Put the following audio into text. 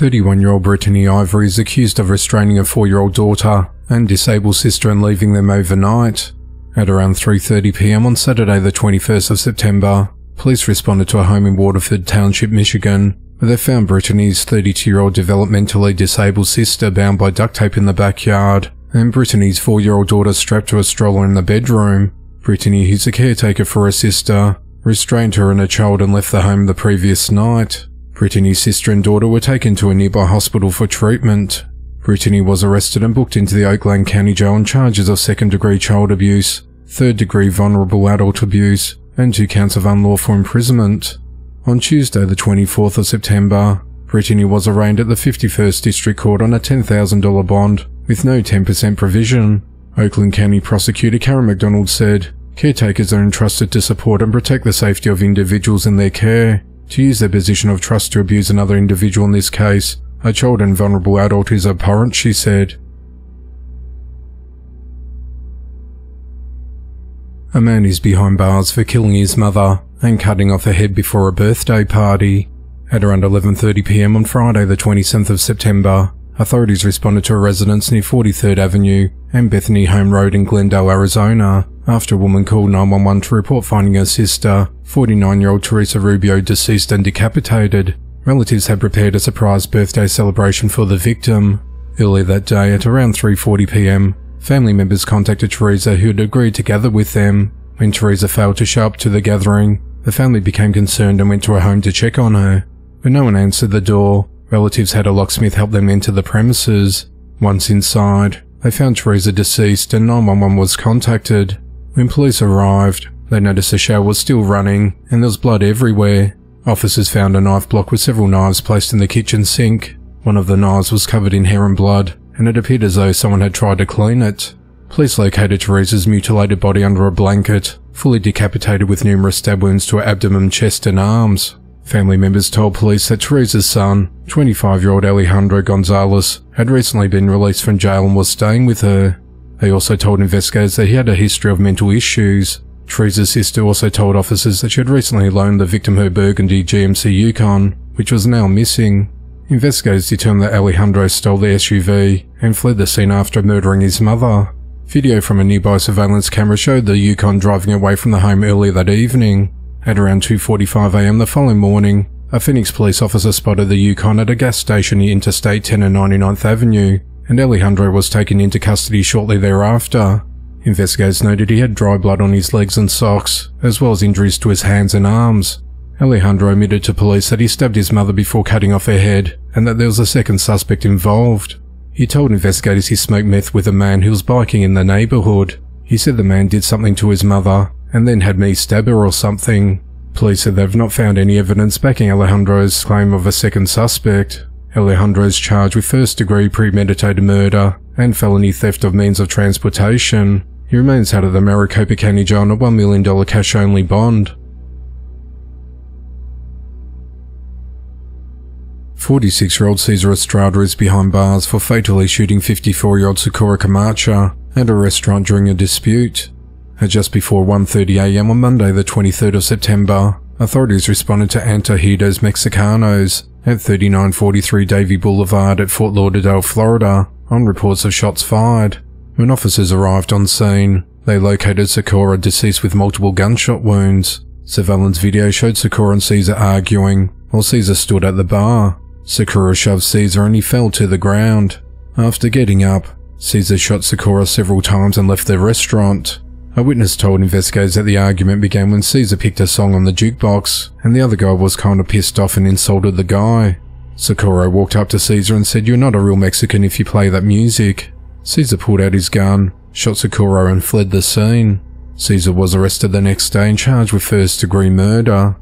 31-year-old Brittany Ivory is accused of restraining a 4-year-old daughter and disabled sister and leaving them overnight. At around 3:30 p.m. on Saturday the 21st of September, police responded to a home in Waterford Township, Michigan, where they found Brittany's 32-year-old developmentally disabled sister bound by duct tape in the backyard, and Brittany's 4-year-old daughter strapped to a stroller in the bedroom. Brittany, who's a caretaker for her sister, restrained her and her child and left the home the previous night. Brittany's sister and daughter were taken to a nearby hospital for treatment. Brittany was arrested and booked into the Oakland County Jail on charges of second-degree child abuse, third-degree vulnerable adult abuse, and 2 counts of unlawful imprisonment. On Tuesday the 24th of September, Brittany was arraigned at the 51st District Court on a $10,000 bond with no 10% provision. Oakland County Prosecutor Karen McDonald said, "Caretakers are entrusted to support and protect the safety of individuals in their care. To use their position of trust to abuse another individual, in this case, a child and vulnerable adult, is abhorrent," she said. A man is behind bars for killing his mother and cutting off her head before a birthday party. At around 11:30 p.m. on Friday the 27th of September, authorities responded to a residence near 43rd Avenue and Bethany Home Road in Glendale, Arizona, after a woman called 911 to report finding her sister, 49-year-old Teresa Rubio, deceased and decapitated. Relatives had prepared a surprise birthday celebration for the victim. Earlier that day at around 3:40 p.m, family members contacted Teresa, who had agreed to gather with them. When Teresa failed to show up to the gathering, the family became concerned and went to her home to check on her. When no one answered the door, relatives had a locksmith help them enter the premises. Once inside, they found Teresa deceased and 911 was contacted. When police arrived, they noticed the shower was still running and there was blood everywhere. Officers found a knife block with several knives placed in the kitchen sink. One of the knives was covered in hair and blood, and it appeared as though someone had tried to clean it. Police located Teresa's mutilated body under a blanket, fully decapitated with numerous stab wounds to her abdomen, chest and arms. Family members told police that Teresa's son, 25-year-old Alejandro Gonzalez, had recently been released from jail and was staying with her. They also told investigators that he had a history of mental issues. Teresa's sister also told officers that she had recently loaned the victim her burgundy GMC Yukon, which was now missing. Investigators determined that Alejandro stole the SUV and fled the scene after murdering his mother. Video from a nearby surveillance camera showed the Yukon driving away from the home earlier that evening. At around 2:45 a.m. the following morning, a Phoenix police officer spotted the Yukon at a gas station near Interstate 10 and 99th Avenue, and Alejandro was taken into custody shortly thereafter. Investigators noted he had dry blood on his legs and socks, as well as injuries to his hands and arms. Alejandro admitted to police that he stabbed his mother before cutting off her head, and that there was a second suspect involved. He told investigators he smoked meth with a man who was biking in the neighborhood. He said the man did something to his mother, and then had me stab her or something. Police said they've not found any evidence backing Alejandro's claim of a second suspect. Alejandro is charged with first-degree premeditated murder and felony theft of means of transportation. He remains out of the Maricopa County Jail on a $1 million cash-only bond. 46-year-old Cesar Estrada is behind bars for fatally shooting 54-year-old Sakura Camacho at a restaurant during a dispute. At just before 1:30 a.m. on Monday the 23rd of September, authorities responded to Antojitos Mexicanos at 3943 Davie Boulevard at Fort Lauderdale, Florida, on reports of shots fired. When officers arrived on scene, they located Sakura deceased with multiple gunshot wounds. Surveillance video showed Sakura and Cesar arguing, while Cesar stood at the bar. Sakura shoved Cesar and he fell to the ground. After getting up, Cesar shot Sakura several times and left the restaurant. A witness told investigators that the argument began when Cesar picked a song on the jukebox, and the other guy was kinda pissed off and insulted the guy. Sakura walked up to Cesar and said, "You're not a real Mexican if you play that music." Cesar pulled out his gun, shot Sakura and fled the scene. Cesar was arrested the next day and charged with first-degree murder.